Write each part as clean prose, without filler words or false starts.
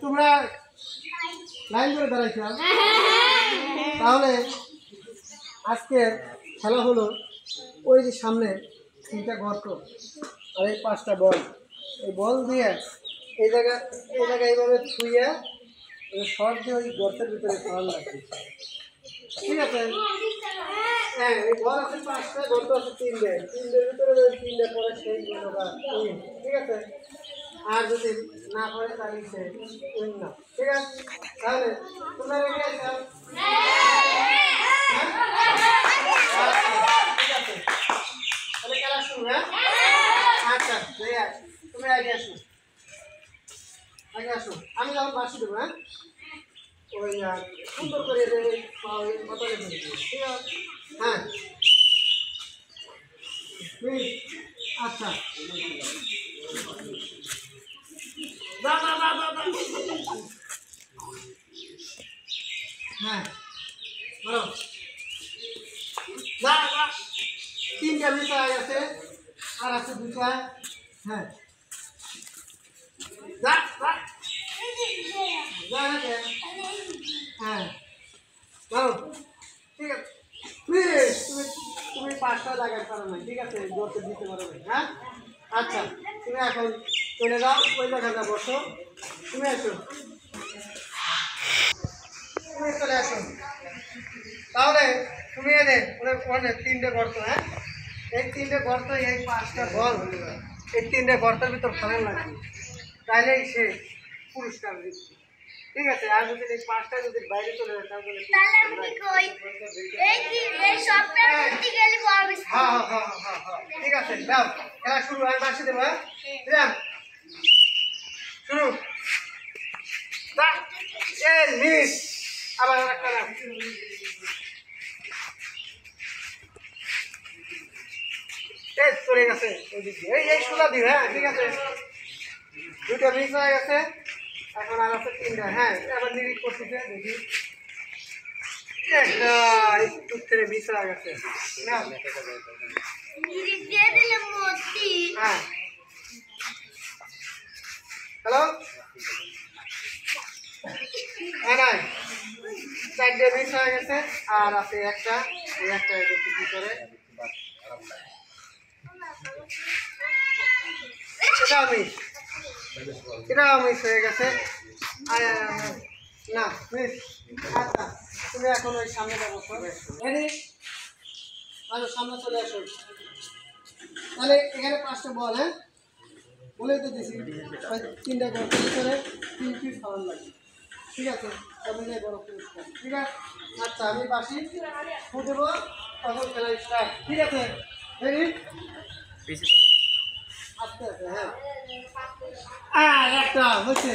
তোমরা লাইন করে দাঁড়াইছ, তাহলে আজকের খেলা হলো ওই যে সামনে 3টা গর্ত আর এই 5টা বল। এই বল দিয়ে এই জায়গায় এইভাবে ছুঁয়ে শর্ট দিয়ে ওই গর্তের ভিতরে ফেলানো লাগবে। ঠিক আছে? হ্যাঁ, এই বল আছে 5টা, গর্ত আছে 3টে, 3টের ভিতরে 3টে পরে সেই গোলটা। ঠিক আছে? আর যদি না পড়ে তাহলে সে উইন না। ঠিক আছে? তাহলে তোমরা রেডি আছো? ঠিক আছে, তাহলে খেলা শুরু। হ্যাঁ, আচ্ছা, তুমি আগে আসো, আমি যখন বাসি দেবো। হ্যাঁ, ওই সুন্দর করে কথা রেখে দেবো। ঠিক আছে? হ্যাঁ, আচ্ছা, হ্যাঁ বলো। 3টা বিষয় আছে আর আছে 2টা। হ্যাঁ, হ্যাঁ বলো। ঠিক আছে, তুমি 5টা লাগাতে পারো না। ঠিক আছে, গর্তে দিতে পারো না। হ্যাঁ, আচ্ছা, তুমি এখন চলে যাও, ওই জায়গাটা বসো। তুমি আসো, তুমি চলে আসো। তাহলে তুমি এনে 3টে গর্ত। হ্যাঁ, এই 3টে গর্ত, এই 5টা বল এই 3টে গর্তের ভিতর ফেলানো লাগবে, তাইলেই সে পুরস্কার দিচ্ছে। ঠিক আছে? আর যদি এই 5টা যদি বাইরে চলে যায় তাহলে ঠিক আছে, যাও খেলা শুরু। আমি বাসি দেবো। হ্যাঁ, শুরু। মিস আবার একটা নাম। চলে গেছে ওই দিক দিয়ে, এই সোজা দিও। হ্যাঁ, ঠিক আছে, 2টা মিস হয়ে গেছে, এখন আর আছে 3টা। হ্যাঁ, আবার নিরিখ করতেছে, দেখি একটা একটু ছেড়ে মিস হয়ে গেছে। হ্যাঁ, হ্যালো, হ্যাঁ, নাই 4টে মিস হয়ে গেছে আর আছে একটা। এই একটা দেখি কি করে। এটাও মিস হয়ে গেছে। না মিস। আচ্ছা, তুমি এখন ওই সামনে বসো। রেডি? আচ্ছা, সামনে চলে আসো। তাহলে এখানে 5টা বল। হ্যাঁ, বলেই তো দিছি 3টা গর্তের ভিতরে 3 পিস ফেলানো লাগবে। ঠিক আছে? তবে যাই বড় পুরস্কার। ঠিক আছে? আচ্ছা, আমি বাসি ফুটবো, তখন খেলা স্টার্ট। ঠিক আছে? রেডি? আস্তে আস্তে। হ্যাঁ, একটা হচ্ছে।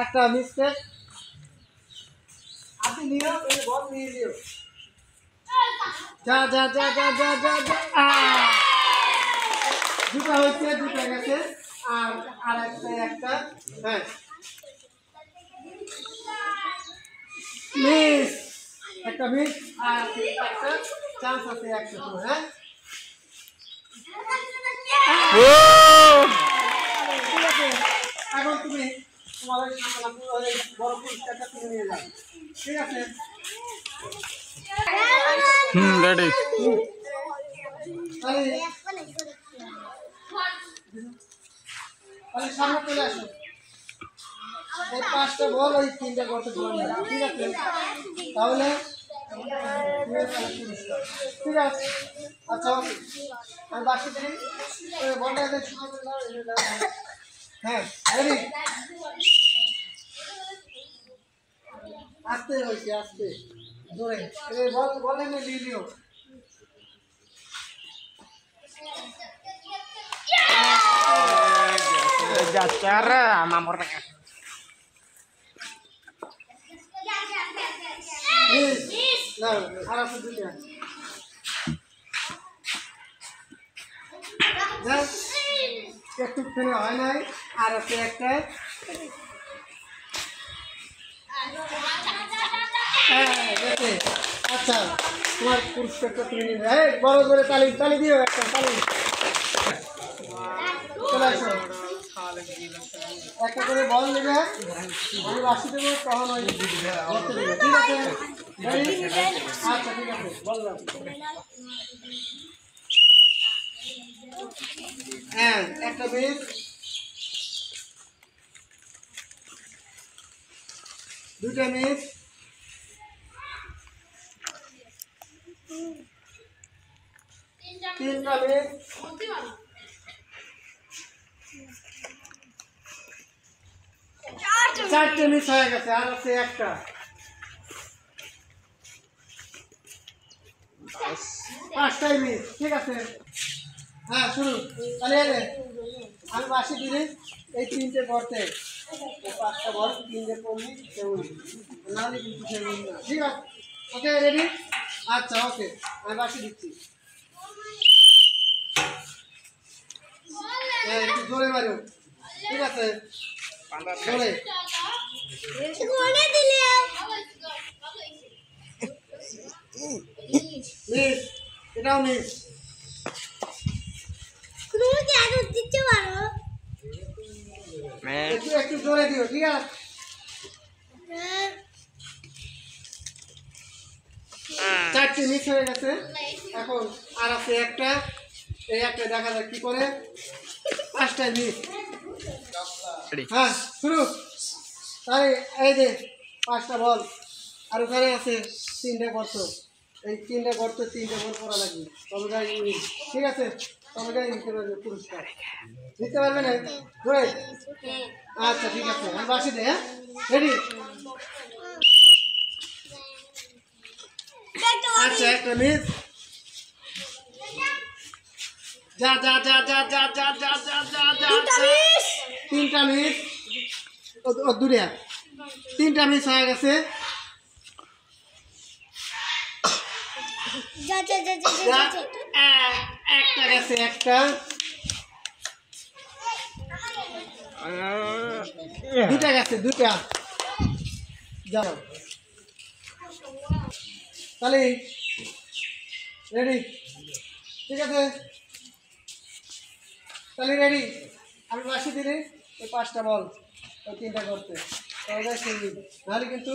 একটা মিস্টেক। আপনি নিও, বল নিয়ে নিও। যা যা যা যা যা যা যা। 2টা হচ্ছে, 2টা গেছে আর একটা। হ্যাঁ, মিস, একটা মিস আর একটা চান্স আছে একটা। হ্যাঁ, ঠিক আছে, এখন তুমি তোমাদের সামনে বড় পুরস্কারটা তুলে নিয়ে যাও। ঠিক আছে? রেডি। তাহলে সামনে চলে আসো। এই 5টা বল ওই 3টা গর্তে ফেলানো লাগবে। ঠিক আছে? তাহলে ঠিক আছে। আচ্ছা, আমি বাসি দিই, বলটা এদের সময় করে দাও। হ্যাঁ, রেডি? আস্তে হয়েছে, আস্তে জোরে। বল এনে দিয়ে দিও। Cara mamor না, আর আছে 2টা। একটু ফেলে হয় নাই, আর আছে একটা। হ্যাঁ, গেছে। আচ্ছা তোমার পুরস্কারটা তুমি নিবে। এই বড় করে তালি তালি দিও একটা তালি। চলে আসো একটা করে বল নেবে, আমি বাসি দেবো তখন ওই ধরতে দেবে, ঠিক আছে? Ready? আচ্ছা ঠিক আছে বললাম। হ্যাঁ একটা মিস, দুইটা মিস, তিনটা মিস, চারটে মিস হয়ে গেছে, আর আছে একটা। পাঁচটাই মিস, ঠিক আছে? হ্যাঁ শুরু। তাহলে এই যে, আমি বাসি দিলে এই তিনটে গর্তে এই পাঁচটা বল তিনটে পড়লি সেগুলো নাহলে কিন্তু সেগুলো না, ঠিক আছে? Okay ready? আচ্ছা ওকে আমি বাসি দিচ্ছি। হ্যাঁ একটু জোরে মারো, ঠিক আছে? জোরে মিস, এটাও মিস। একটু একটু জোরে দিও, ঠিক আছে? চারটে মিস হয়ে গেছে, এখন আর আছে একটা, এই একটা দেখা যাক কি করে। পাঁচটায় মিস। হ্যাঁ শুরু। তাই এই যে পাঁচটা বল, আর ওখানে আছে তিনটে গর্ত, এই তিনটে গর্ত তিনটে বল করা লাগবে, তবে গাই উইন, ঠিক আছে? তবে গাই নিতে পারবে পুরস্কার, নিতে পারবে না ধরে? আচ্ছা ঠিক আছে আমি বাসি দে। হ্যাঁ রেডি? আচ্ছা একটা মিস, যা যা যা যা যা যা যা যা যা যা, তিনটা মিস, দূরে তিনটা মিস হয়ে গেছে। একটা গেছে, একটা, দুটা গেছে, দুটা। যাও তাহলে রেডি, ঠিক আছে? তাহলে রেডি, আমি বাসি দিলে এই পাঁচটা বল ওই তিনটা করতে, তাহলে সেই নাহলে কিন্তু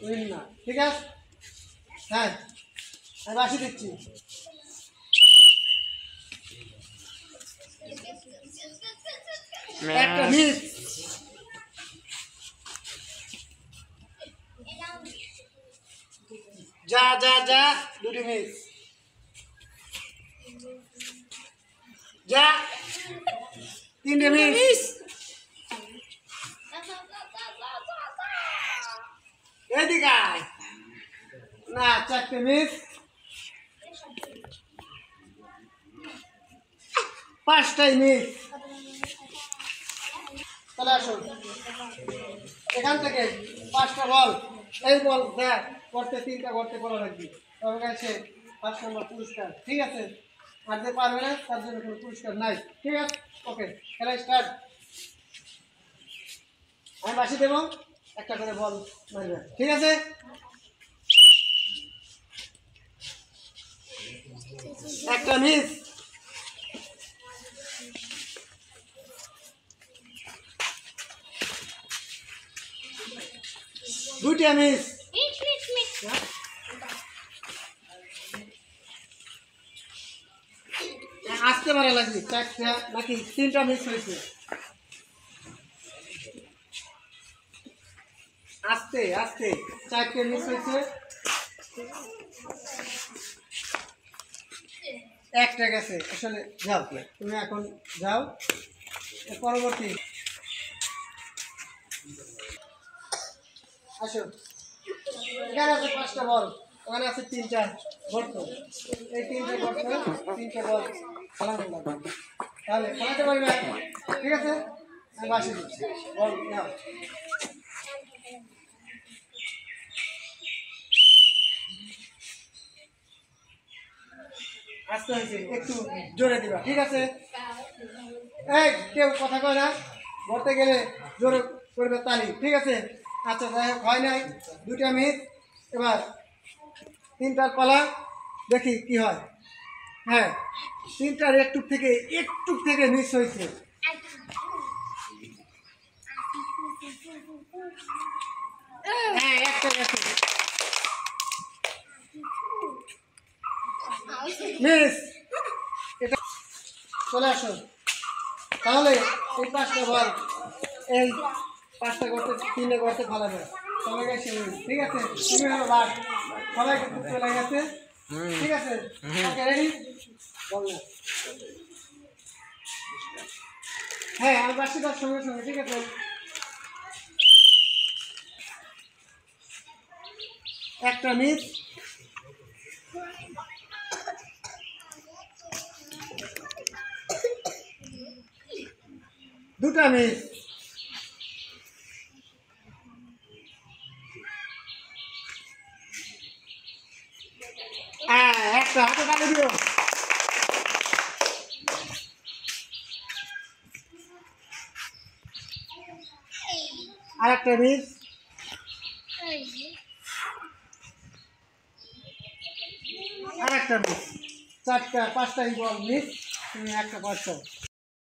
উইন না, ঠিক আছে? হ্যাঁ আমি বাসি দিচ্ছি। একটা মিস, যা যা যা, দুটি মিস, যা তিনটে মিস, এদিকে আয়। না চারটে মিস, পাঁচটাই মিস। তাহলে আসুন এখান থেকে পাঁচটা বল, এই বল দেখ করতে তিনটা করতে করা লাগবে, তবে কাছে 5 নম্বর পুরস্কার, ঠিক আছে? আর যে পারবে না তার জন্য কোনো পুরস্কার নাই, ঠিক আছে? ওকে খেলা স্টার্ট। আমি বাসি দেবো, একটা করে বল মারবে, ঠিক আছে? একটা মিস, দুইটা মিস, আসতে পারা লাগবে, চারটা নাকি তিনটা মিস হয়েছে, আস্তে আস্তে চারটে মিস হয়েছে, একটা গেছে। আসলে যাও তুমি এখন যাও, পরবর্তী আসো। এখানে আছে পাঁচটা বল, ওখানে আছে তিনটা গর্ত, এই তিনটা গর্ত তিনটা বল খেলানো লাগবে, তাহলে খেলাতে পারবে, ঠিক আছে? আমি বাসি দিচ্ছি, বল নাও। আসতে হয়েছে, একটু জোরে দিবা, ঠিক আছে? এই কেউ কথা কয় না, বলতে গেলে জোরে করবে তালি, ঠিক আছে? আচ্ছা যাই হোক হয় নাই, দুইটা মিস, এবার তিনটার পালা, দেখি কি হয়। হ্যাঁ, তিনটার একটু থেকে মিস হয়েছে। হ্যাঁ, একটা গেছে মিস। এটা চলে আসো। তাহলে এই 5টা বল এই 5টা গর্তে 3টে গর্তে ফেলাবে। চলে গেছে, ঠিক আছে। তুমি হলো লাস্ট, সবাই কিন্তু চলে গেছে, ঠিক আছে। ওকে, রেডি? বল না। হ্যাঁ, আমি বাসিটার সঙ্গে সঙ্গে, ঠিক আছে। একটা মিস, দুটা মিস, একটা হাতে তালে দিও। আর একটা মিস, আর একটা মিস। 4টা 5টাই বল মিস, তুমি একটা পারছো।